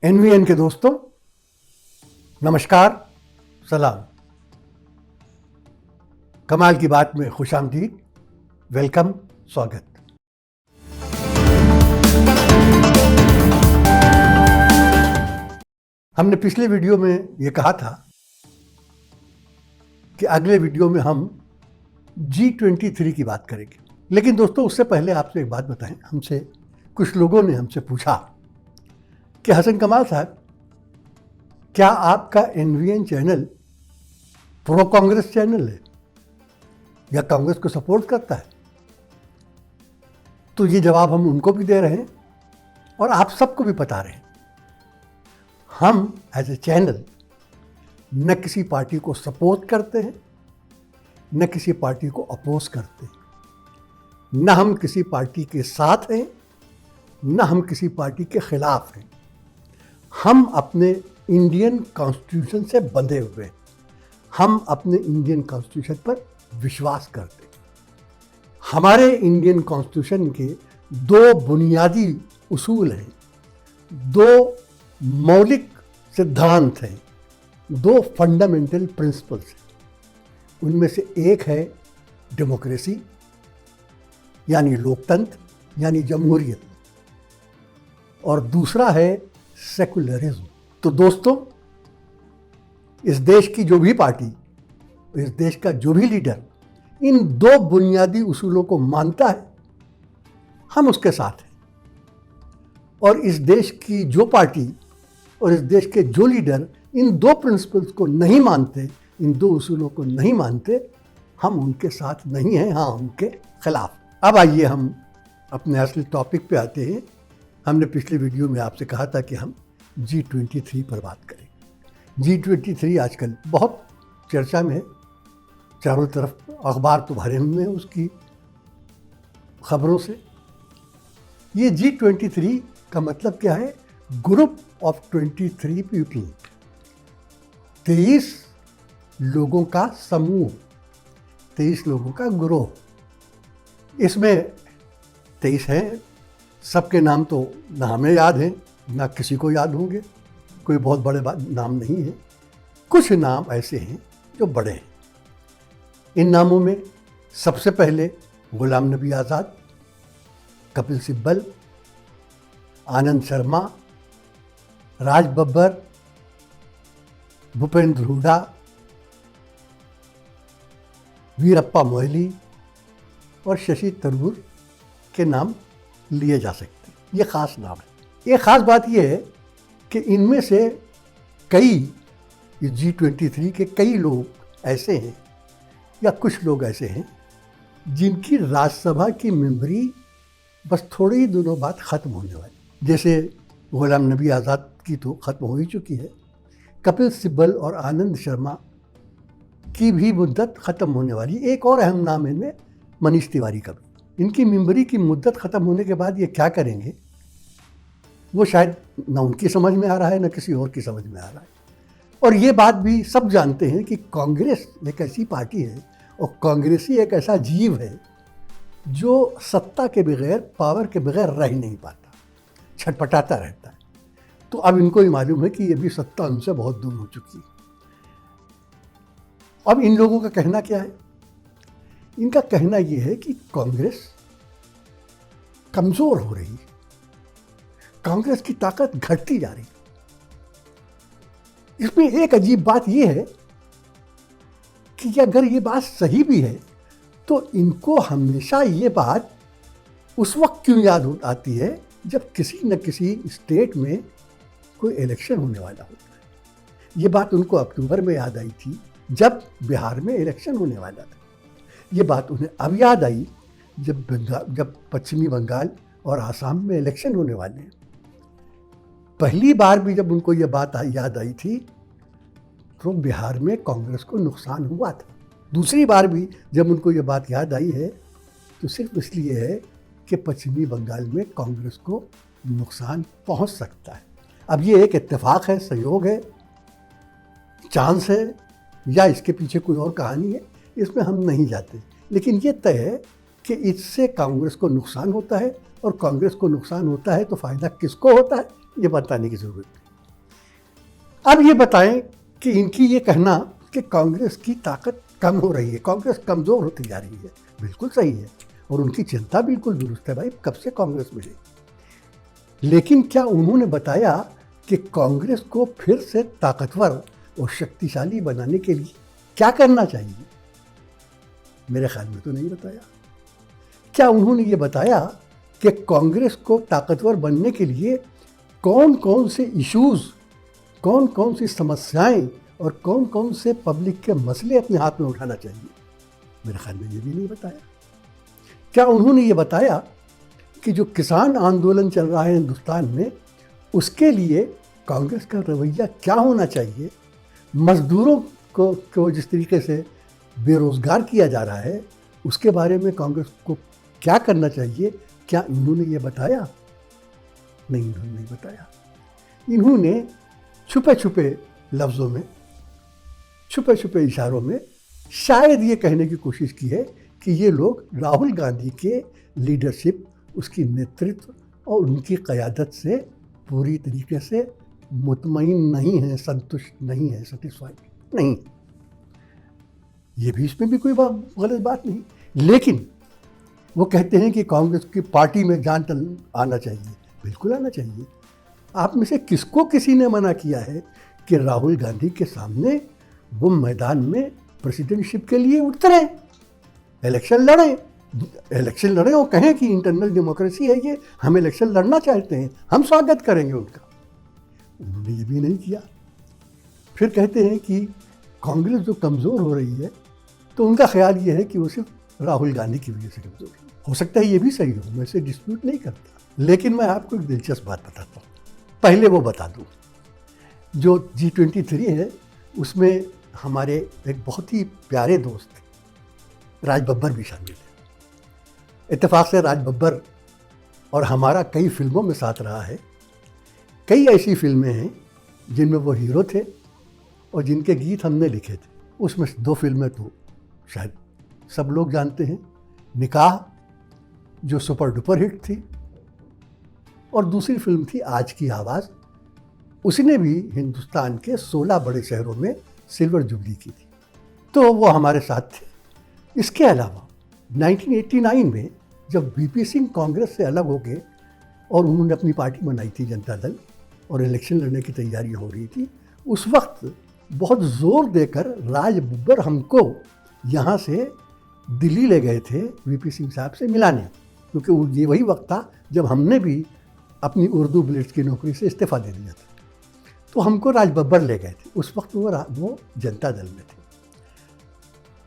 NVN के दोस्तों, नमस्कार, सलाम। कमाल की बात में खुशामदीद, वेलकम, स्वागत। हमने पिछले वीडियो में ये कहा था कि अगले वीडियो में हम G23 की बात करेंगे। लेकिन दोस्तों, उससे पहले आपसे एक बात बताएं। हमसे कुछ लोगों ने हमसे पूछा कि हसन कमाल साहब, क्या आपका NVN channel pro Congress channel है या कांग्रेस को सपोर्ट करता है? तो ये जवाब हम उनको भी दे रहे हैं और आप सबको भी बता रहे हैं। हम एज ए चैनल न किसी पार्टी को सपोर्ट करते हैं, न किसी पार्टी को अपोज करते हैं। न हम किसी पार्टी के साथ हैं, न हम किसी पार्टी के खिलाफ हैं। हम अपने इंडियन कॉन्स्टिट्यूशन से बंधे हुए हैं। हम अपने इंडियन कॉन्स्टिट्यूशन पर विश्वास करते हैं। हमारे इंडियन कॉन्स्टिट्यूशन के दो बुनियादी उसूल हैं, दो मौलिक सिद्धांत हैं, दो फंडामेंटल प्रिंसिपल्स हैं। उनमें से एक है डेमोक्रेसी यानी लोकतंत्र यानी जमहूरियत, और दूसरा है सेकुलरिज्म। तो दोस्तों, इस देश की जो भी पार्टी, इस देश का जो भी लीडर इन दो बुनियादी उसूलों को मानता है, हम उसके साथ हैं। और इस देश की जो पार्टी और इस देश के जो लीडर इन दो प्रिंसिपल्स को नहीं मानते, इन दो उसूलों को नहीं मानते, हम उनके साथ नहीं हैं, हाँ उनके खिलाफ। अब आइए हम अपने असली टॉपिक पे आते हैं। हमने पिछले वीडियो में आपसे कहा था कि हम G23 पर बात करेंगे। G23 आजकल बहुत चर्चा में है, चारों तरफ अखबार तो भरे हुए हैं उसकी खबरों से। ये G23 का मतलब क्या है? ग्रुप ऑफ 23 पीपल, 23 लोगों का समूह, 23 लोगों का ग्रोह। इसमें 23 हैं, सबके नाम तो ना हमें याद हैं ना किसी को याद होंगे, कोई बहुत बड़े नाम नहीं है। कुछ नाम ऐसे हैं जो बड़े हैं। इन नामों में सबसे पहले गुलाम नबी आज़ाद, कपिल सिब्बल, आनंद शर्मा, राज बब्बर, भूपेंद्र हुड्डा, वीरप्पा मोइली और शशि थरूर के नाम लिए जा सकते हैं। ये ख़ास नाम है। एक ख़ास बात यह है कि इनमें से कई, G23 के कई लोग ऐसे हैं या कुछ लोग ऐसे हैं जिनकी राज्यसभा की मेंबरी बस थोड़े ही दिनों बाद ख़त्म होने वाली। जैसे गुलाम नबी आज़ाद की तो ख़त्म हो ही चुकी है, कपिल सिब्बल और आनंद शर्मा की भी मुद्दत ख़त्म होने वाली। एक और अहम नाम है इनमें, मनीष तिवारी का भी। इनकी मेंबरी की मुद्दत ख़त्म होने के बाद ये क्या करेंगे, वो शायद ना उनकी समझ में आ रहा है ना किसी और की समझ में आ रहा है। और ये बात भी सब जानते हैं कि कांग्रेस एक ऐसी पार्टी है और कांग्रेसी एक ऐसा जीव है जो सत्ता के बगैर, पावर के बगैर रह नहीं पाता, छटपटाता रहता है। तो अब इनको ही मालूम है कि ये भी सत्ता उनसे बहुत दूर हो चुकी है। अब इन लोगों का कहना क्या है? इनका कहना ये है कि कांग्रेस कमज़ोर हो रही है, कांग्रेस की ताकत घटती जा रही है। इसमें एक अजीब बात यह है कि अगर ये बात सही भी है तो इनको हमेशा ये बात उस वक्त क्यों याद आती है जब किसी न किसी स्टेट में कोई इलेक्शन होने वाला होता है। ये बात उनको अक्टूबर में याद आई थी जब बिहार में इलेक्शन होने वाला था। ये बात उन्हें अब याद आई जब पश्चिमी बंगाल और आसाम में इलेक्शन होने वाले हैं। पहली बार भी जब उनको ये बात याद आई थी तो बिहार में कांग्रेस को नुकसान हुआ था। दूसरी बार भी जब उनको ये बात याद आई है तो सिर्फ इसलिए है कि पश्चिमी बंगाल में कांग्रेस को नुकसान पहुंच सकता है। अब ये एक इत्तेफाक है, संयोग है, चांस है, या इसके पीछे कोई और कहानी है, इसमें हम नहीं जाते। लेकिन ये तय है कि इससे कांग्रेस को नुकसान होता है, और कांग्रेस को नुकसान होता है तो फ़ायदा किसको होता है ये बताने की ज़रूरत है। अब ये बताएं कि इनकी ये कहना कि कांग्रेस की ताकत कम हो रही है, कांग्रेस कमज़ोर होती जा रही है, बिल्कुल सही है और उनकी चिंता बिल्कुल दुरुस्त है। भाई कब से कांग्रेस मिली, लेकिन क्या उन्होंने बताया कि कांग्रेस को फिर से ताकतवर और शक्तिशाली बनाने के लिए क्या करना चाहिए? मेरे ख्याल में तो नहीं बताया। क्या उन्होंने ये बताया कि कांग्रेस को ताकतवर बनने के लिए कौन कौन से इश्यूज़, कौन कौन सी समस्याएं और कौन कौन से पब्लिक के मसले अपने हाथ में उठाना चाहिए? मेरे ख्याल में ये भी नहीं बताया। क्या उन्होंने ये बताया कि जो किसान आंदोलन चल रहा है हिंदुस्तान में, उसके लिए कांग्रेस का रवैया क्या होना चाहिए? मजदूरों को जिस तरीके से बेरोज़गार किया जा रहा है, उसके बारे में कांग्रेस को क्या करना चाहिए? क्या इन्होंने ये बताया? नहीं, इन्होंने नहीं बताया। इन्होंने छुपे छुपे लफ्ज़ों में, छुपे छुपे इशारों में शायद ये कहने की कोशिश की है कि ये लोग राहुल गांधी के लीडरशिप, उसकी नेतृत्व और उनकी क़यादत से पूरी तरीके से मुतमईन नहीं है, संतुष्ट नहीं है, सेटिस्फाइड नहीं। ये भी, इसमें भी कोई गलत बात नहीं, लेकिन वो कहते हैं कि कांग्रेस की पार्टी में जान आना चाहिए। बिल्कुल आना चाहिए। आप में से किसको किसी ने मना किया है कि राहुल गांधी के सामने वो मैदान में प्रेसिडेंटशिप के लिए उतरें, इलेक्शन लड़ें और कहें कि इंटरनल डेमोक्रेसी है ये, हम इलेक्शन लड़ना चाहते हैं, हम स्वागत करेंगे उनका। उन्होंने ये भी नहीं किया। फिर कहते हैं कि कांग्रेस जो कमज़ोर हो रही है, तो उनका ख्याल ये है कि वो सिर्फ राहुल गांधी की वजह से कमज़ोर है। हो सकता है ये भी सही हो, मैं इसे डिस्प्यूट नहीं करता, लेकिन मैं आपको एक दिलचस्प बात बताता हूँ। पहले वो बता दूँ, जो G23 है उसमें हमारे एक बहुत ही प्यारे दोस्त राज बब्बर भी शामिल है। इत्तेफाक से राज बब्बर और हमारा कई फिल्मों में साथ रहा है। कई ऐसी फिल्में हैं जिनमें वो हीरो थे और जिनके गीत हमने लिखे थे। उसमें 2 फिल्में तो शायद सब लोग जानते हैं, निकाह जो सुपर डुपर हिट थी, और दूसरी फिल्म थी आज की आवाज़। उसने भी हिंदुस्तान के 16 बड़े शहरों में सिल्वर जुबली की थी, तो वो हमारे साथ थे। इसके अलावा 1989 में जब वीपी सिंह कांग्रेस से अलग हो गए और उन्होंने अपनी पार्टी बनाई थी जनता दल, और इलेक्शन लड़ने की तैयारियां हो रही थी, उस वक्त बहुत ज़ोर देकर राज बब्बर हमको यहाँ से दिल्ली ले गए थे वीपी सिंह साहब से मिलाने, क्योंकि ये वही वक्त था जब हमने भी अपनी उर्दू बुलेट्स की नौकरी से इस्तीफ़ा दे दिया था। तो हमको राज बब्बर ले गए थे। उस वक्त वो जनता दल में थे।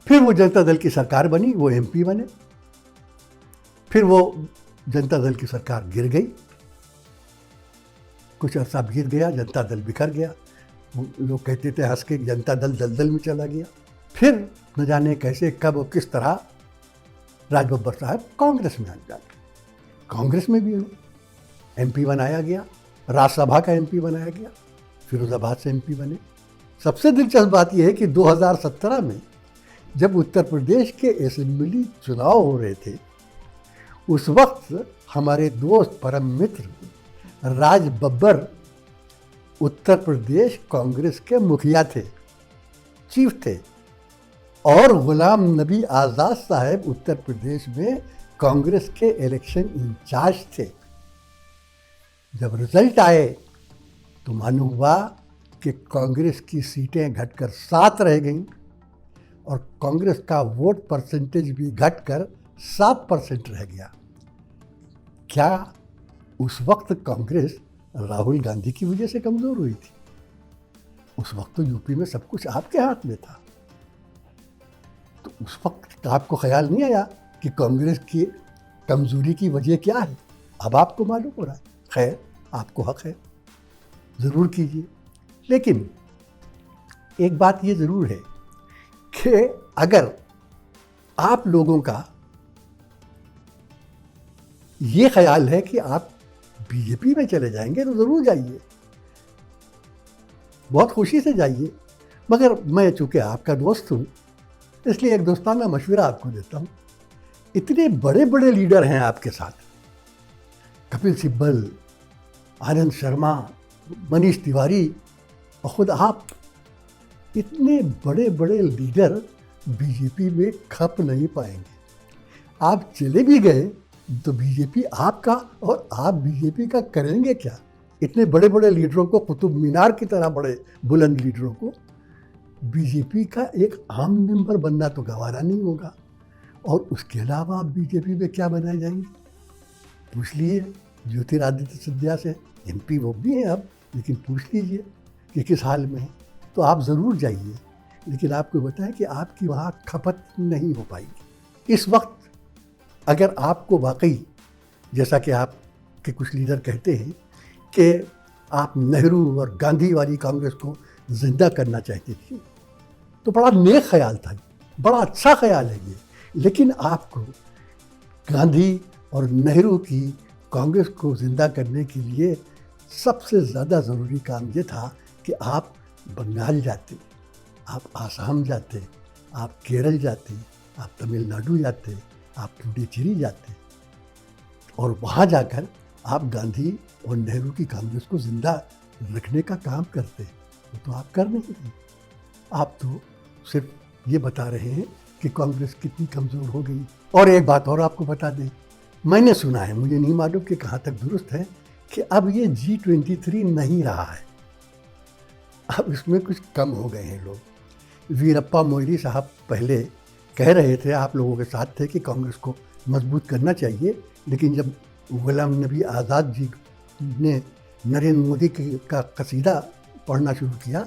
फिर वो जनता दल की सरकार बनी, वो MP बने। फिर वो जनता दल की सरकार गिर गई, कुछ अर्सा बीत गया, जनता दल बिखर गया। लोग कहते थे हंस के, जनता दल दलदल में चला गया। फिर न जाने कैसे, कब और किस तरह राज बब्बर साहब कांग्रेस में आ गए। कांग्रेस में भी MP बनाया गया, राज्यसभा का MP बनाया गया, फिरोजाबाद से MP बने। सबसे दिलचस्प बात यह है कि 2017 में जब उत्तर प्रदेश के असेंबली चुनाव हो रहे थे, उस वक्त हमारे दोस्त परम मित्र राज बब्बर उत्तर प्रदेश कांग्रेस के मुखिया थे, चीफ थे, और गुलाम नबी आज़ाद साहब उत्तर प्रदेश में कांग्रेस के इलेक्शन इंचार्ज थे। जब रिजल्ट आए तो मालूम हुआ कि कांग्रेस की सीटें घटकर 7 रह गईं और कांग्रेस का वोट परसेंटेज भी घटकर 7% रह गया। क्या उस वक्त कांग्रेस राहुल गांधी की वजह से कमज़ोर हुई थी? उस वक्त तो यूपी में सब कुछ आपके हाथ में था। तो उस वक्त आपको ख्याल नहीं आया कि कांग्रेस की कमज़ोरी की वजह क्या है? अब आपको मालूम हो रहा है। खैर, आपको हक है, ज़रूर कीजिए। लेकिन एक बात ये ज़रूर है कि अगर आप लोगों का ये ख्याल है कि आप बीजेपी में चले जाएंगे तो ज़रूर जाइए, बहुत खुशी से जाइए। मगर मैं चूँकि आपका दोस्त हूँ, इसलिए एक दोस्ताना मशवरा आपको देता हूँ। इतने बड़े बड़े लीडर हैं आपके साथ, कपिल सिब्बल, आनंद शर्मा, मनीष तिवारी और ख़ुद आप इतने बड़े बड़े लीडर बीजेपी में खप नहीं पाएंगे। आप चले भी गए तो बीजेपी आपका और आप बीजेपी का करेंगे क्या? इतने बड़े बड़े लीडरों को, कुतुब मीनार की तरह बड़े बुलंद लीडरों को बीजेपी का एक आम मेंबर बनना तो गवारा नहीं होगा। और उसके अलावा आप बीजेपी में क्या बनाए जाएंगे? पूछ लीजिए ज्योतिरादित्य सिंधिया से, एमपी वो भी हैं अब, लेकिन पूछ लीजिए कि किस हाल में है। तो आप ज़रूर जाइए, लेकिन आपको बताएं कि आपकी वहाँ खपत नहीं हो पाएगी। इस वक्त अगर आपको वाकई, जैसा कि आपके कुछ लीडर कहते हैं कि आप नेहरू और गांधी वाली कांग्रेस को जिंदा करना चाहते थे, तो बड़ा नेक ख्याल था, बड़ा अच्छा ख्याल है ये। लेकिन आपको गांधी और नेहरू की कांग्रेस को जिंदा करने के लिए सबसे ज़्यादा ज़रूरी काम ये था कि आप बंगाल जाते, आप आसाम जाते, आप केरल जाते, आप तमिलनाडु जाते, आप पुडुचेरी जाते और वहाँ जाकर आप गांधी और नेहरू की कांग्रेस को जिंदा रखने का काम करते। वो तो आप कर नहीं रहे। आप तो सिर्फ ये बता रहे हैं कि कांग्रेस कितनी कमज़ोर हो गई। और एक बात और आपको बता दें, मैंने सुना है, मुझे नहीं मालूम कि कहाँ तक दुरुस्त है, कि अब ये G23 नहीं रहा है, अब इसमें कुछ कम हो गए हैं लोग। वीरप्पा मोइली साहब पहले कह रहे थे, आप लोगों के साथ थे, कि कांग्रेस को मजबूत करना चाहिए, लेकिन जब गुलाम नबी आज़ाद जी ने नरेंद्र मोदी का कसीदा पढ़ना शुरू किया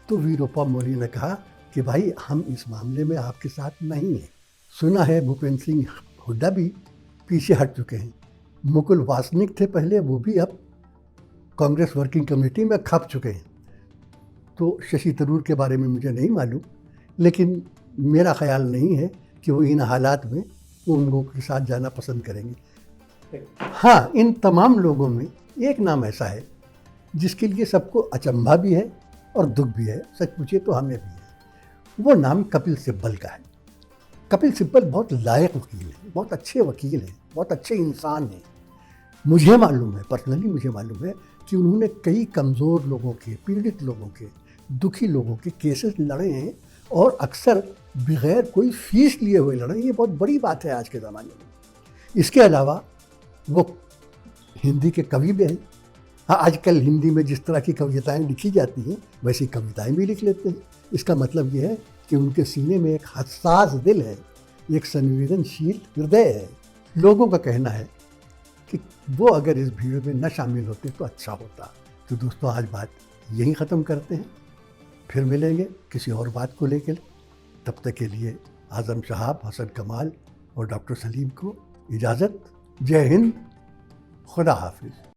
तो वीरप्पा मोइली ने कहा कि भाई हम इस मामले में आपके साथ नहीं हैं। सुना है भूपेंद्र सिंह हुड्डा भी पीछे हट चुके हैं। मुकुल वासनिक थे पहले, वो भी अब कांग्रेस वर्किंग कमेटी में खप चुके हैं। तो शशि थरूर के बारे में मुझे नहीं मालूम, लेकिन मेरा ख्याल नहीं है कि वो इन हालात में उन लोगों के साथ जाना पसंद करेंगे। हाँ, इन तमाम लोगों में एक नाम ऐसा है जिसके लिए सबको अचंभा भी है और दुख भी है, सच पूछिए तो हमें भी है। वो नाम कपिल सिब्बल का है। कपिल सिब्बल बहुत लायक वकील हैं, बहुत अच्छे वकील हैं, बहुत अच्छे इंसान हैं। मुझे मालूम है, पर्सनली मुझे मालूम है कि उन्होंने कई कमज़ोर लोगों के, पीड़ित लोगों के, दुखी लोगों के केसेस लड़े हैं और अक्सर बगैर कोई फीस लिए हुए लड़े। ये बहुत बड़ी बात है आज के ज़माने में। इसके अलावा वो हिंदी के कवि भी हैं। हाँ, आजकल हिंदी में जिस तरह की कविताएं लिखी जाती हैं वैसी कविताएं भी लिख लेते हैं। इसका मतलब ये है कि उनके सीने में एक हसास दिल है, एक संवेदनशील हृदय है। लोगों का कहना है कि वो अगर इस भीड़ में न शामिल होते तो अच्छा होता। तो दोस्तों, आज बात यहीं ख़त्म करते हैं, फिर मिलेंगे किसी और बात को लेकर। तब तक के लिए आज़म साहब, हसन कमाल और डॉक्टर सलीम को इजाज़त। जय हिंद, खुदा हाफिज़।